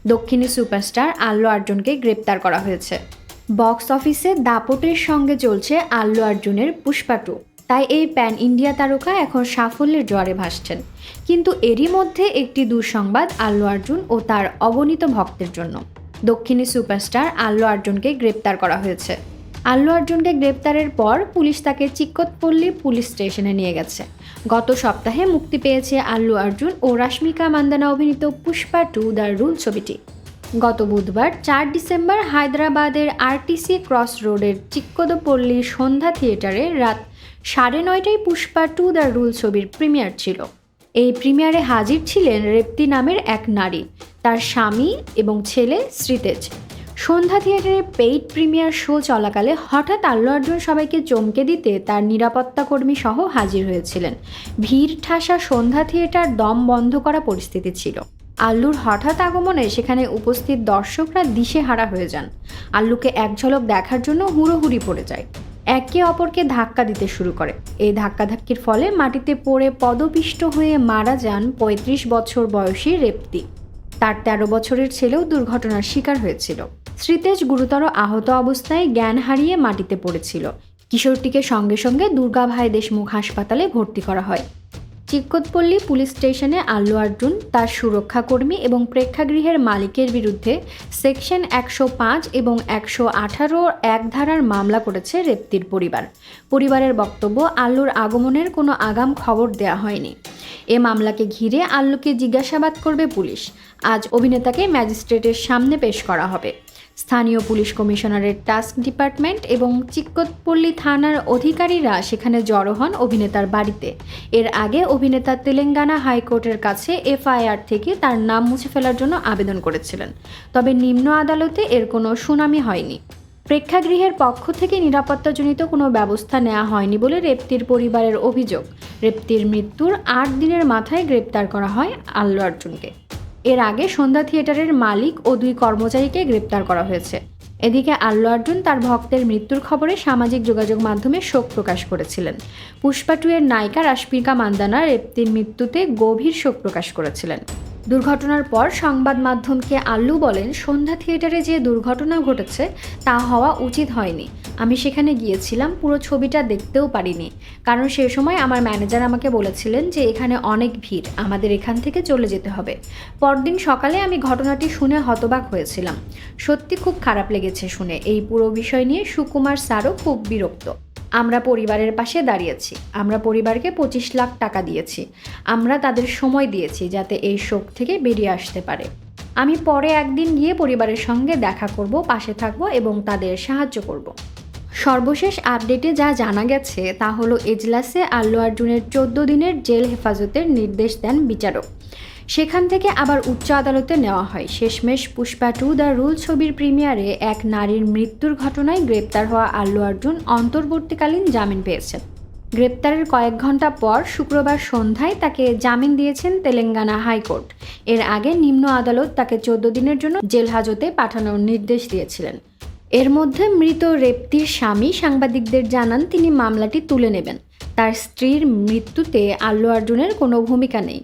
দক্ষিণী সুপারস্টার আল্লু অর্জুনকে গ্রেপ্তার করা হয়েছে। বক্স অফিসে দাপটের সঙ্গে চলছে আল্লু অর্জুনের পুষ্পা 2। তাই এই প্যান ইন্ডিয়া তারকা এখন সাফল্যের জোয়ারে ভাসছেন। কিন্তু এরই মধ্যে একটি দুঃসংবাদ আল্লু অর্জুন ও তার অগণিত ভক্তের জন্য। দক্ষিণী সুপারস্টার আল্লু অর্জুনকে গ্রেপ্তার করা হয়েছে। আল্লু অর্জুনকে গ্রেপ্তারের পর পুলিশ তাকে চিক্কতপল্লী পুলিশ স্টেশনে নিয়ে গেছে। গত সপ্তাহে মুক্তি পেয়েছে আল্লু অর্জুন ও রাশমিকা মান্দানা অভিনীত পুষ্পা 2 দ্য রুল ছবিটি। গত বুধবার 4 ডিসেম্বর হায়দ্রাবাদের আরটিসি ক্রস রোডের চিক্কতপল্লী সন্ধ্যা থিয়েটারে রাত 9:30টায় পুষ্পা 2 দ্য রুল ছবির প্রিমিয়ার ছিল। এই প্রিমিয়ারে হাজির ছিলেন রেপ্তি নামের এক নারী, তার স্বামী এবং ছেলে শ্রীতেজ। সন্ধ্যা থিয়েটারে পেইড প্রিমিয়ার শো চলাকালে হঠাৎ আল্লু অর্জুন সবাইকে চমকে দিতে তার নিরাপত্তা কর্মী সহ হাজির হয়েছিলেন। ভিড় ঠাসা সন্ধ্যা থিয়েটার দম বন্ধ করা পরিস্থিতি ছিল। আল্লুর হঠাৎ আগমনে সেখানে উপস্থিত দর্শকরা দিশেহারা হয়ে যান। আল্লুকে এক ঝলক দেখার জন্য হুড়োহুড়ি পড়ে যায়। একে অপরকে ধাক্কা দিতে শুরু করে। এই ধাক্কাধাক্কির ফলে মাটিতে পড়ে পদপিষ্ট হয়ে মারা যান 35 বছর বয়সী রেপ্তি। তার 13 বছরের ছেলেও দুর্ঘটনার শিকার হয়েছিল। শ্রীতেজ গুরুতর আহত অবস্থায় জ্ঞান হারিয়ে মাটিতে পড়েছিল। কিশোরটিকে সঙ্গে সঙ্গে দুর্গাভাই দেশমুখ হাসপাতালে ভর্তি করা হয়। চিক্কতপল্লী পুলিশ স্টেশনে আল্লু অর্জুন, তার সুরক্ষাকর্মী এবং প্রেক্ষাগৃহের মালিকের বিরুদ্ধে সেকশন 105 এবং 118 এক ধারার মামলা করেছে রেপ্তির পরিবার। পরিবারের বক্তব্য, আল্লুর আগমনের কোনো আগাম খবর দেয়া হয়নি। এ মামলাকে ঘিরে আল্লুকে জিজ্ঞাসাবাদ করবে পুলিশ। আজ অভিনেতাকে ম্যাজিস্ট্রেটের সামনে পেশ করা হবে। স্থানীয় পুলিশ কমিশনারের টাস্ক ডিপার্টমেন্ট এবং চিক্কতপল্লী থানার অধিকারীরা সেখানে জড়ো হন অভিনেতার বাড়িতে। এর আগে অভিনেতা তেলেঙ্গানা হাইকোর্টের কাছে এফআইআর থেকে তার নাম মুছে ফেলার জন্য আবেদন করেছিলেন, তবে নিম্ন আদালতে এর কোনো শুনানি হয়নি। প্রেক্ষাগৃহের পক্ষ থেকে নিরাপত্তাজনিত কোনো ব্যবস্থা নেওয়া হয়নি বলে রেপ্তির পরিবারের অভিযোগ। রেপ্তির মৃত্যুর 8 দিনের মাথায় গ্রেপ্তার করা হয় আল্লু অর্জুনকে। এর আগে সন্ধ্যা থিয়েটারের মালিক ও 2 কর্মচারীকে গ্রেপ্তার করা হয়েছে। এদিকে আল্লু অর্জুন তার ভক্তের মৃত্যুর খবরে সামাজিক যোগাযোগ মাধ্যমে শোক প্রকাশ করেছিলেন। পুষ্পা 2 এর নায়িকা রাশমিকা মান্দানা রেপ্তির মৃত্যুতে গভীর শোক প্রকাশ করেছিলেন। দুর্ঘটনার পর সংবাদ মাধ্যমকে আল্লু বলেন, সন্ধ্যা থিয়েটারে যে দুর্ঘটনা ঘটেছে তা হওয়া উচিত হয়নি। আমি সেখানে গিয়েছিলাম, পুরো ছবিটা দেখতেও পারিনি, কারণ সে সময় আমার ম্যানেজার আমাকে বলেছিলেন যে এখানে অনেক ভিড়, আমাদের এখান থেকে চলে যেতে হবে। পরদিন সকালে আমি ঘটনাটি শুনে হতবাক হয়েছিলাম। সত্যি খুব খারাপ লেগেছে শুনে। এই পুরো বিষয় নিয়ে সুকুমার স্যারও খুব বিরক্ত। আমরা পরিবারের পাশে দাঁড়িয়েছি। আমরা পরিবারকে 25 লাখ টাকা দিয়েছি। আমরা তাদের সময় দিয়েছি যাতে এই শোক থেকে বেরিয়ে আসতে পারে। আমি পরে একদিন গিয়ে পরিবারের সঙ্গে দেখা করব, পাশে থাকব এবং তাদের সাহায্য করব। সর্বশেষ আপডেটে যা জানা গেছে তা হলো এজলাসে আল্লু অর্জুনের 14 দিনের জেল হেফাজতের নির্দেশ দেন বিচারক। সেখান থেকে আবার উচ্চ আদালতে নেওয়া হয়। শেষমেশ পুষ্পা 2 দ্য রুল ছবির প্রিমিয়ারে এক নারীর মৃত্যুর ঘটনায় গ্রেপ্তার হওয়া আল্লু অর্জুন অন্তর্বর্তীকালীন জামিন পেয়েছেন। গ্রেপ্তারের কয়েক ঘন্টা পর শুক্রবার সন্ধ্যায় তাকে জামিন দিয়েছেন তেলেঙ্গানা হাইকোর্ট। এর আগে নিম্ন আদালত তাকে 14 দিনের জন্য জেল হাজতে পাঠানোর নির্দেশ দিয়েছিলেন। এর মধ্যে মৃত রেপ্তির স্বামী সাংবাদিকদের জানান তিনি মামলাটি তুলে নেবেন। তার স্ত্রীর মৃত্যুতে আল্লু অর্জুনের কোনো ভূমিকা নেই।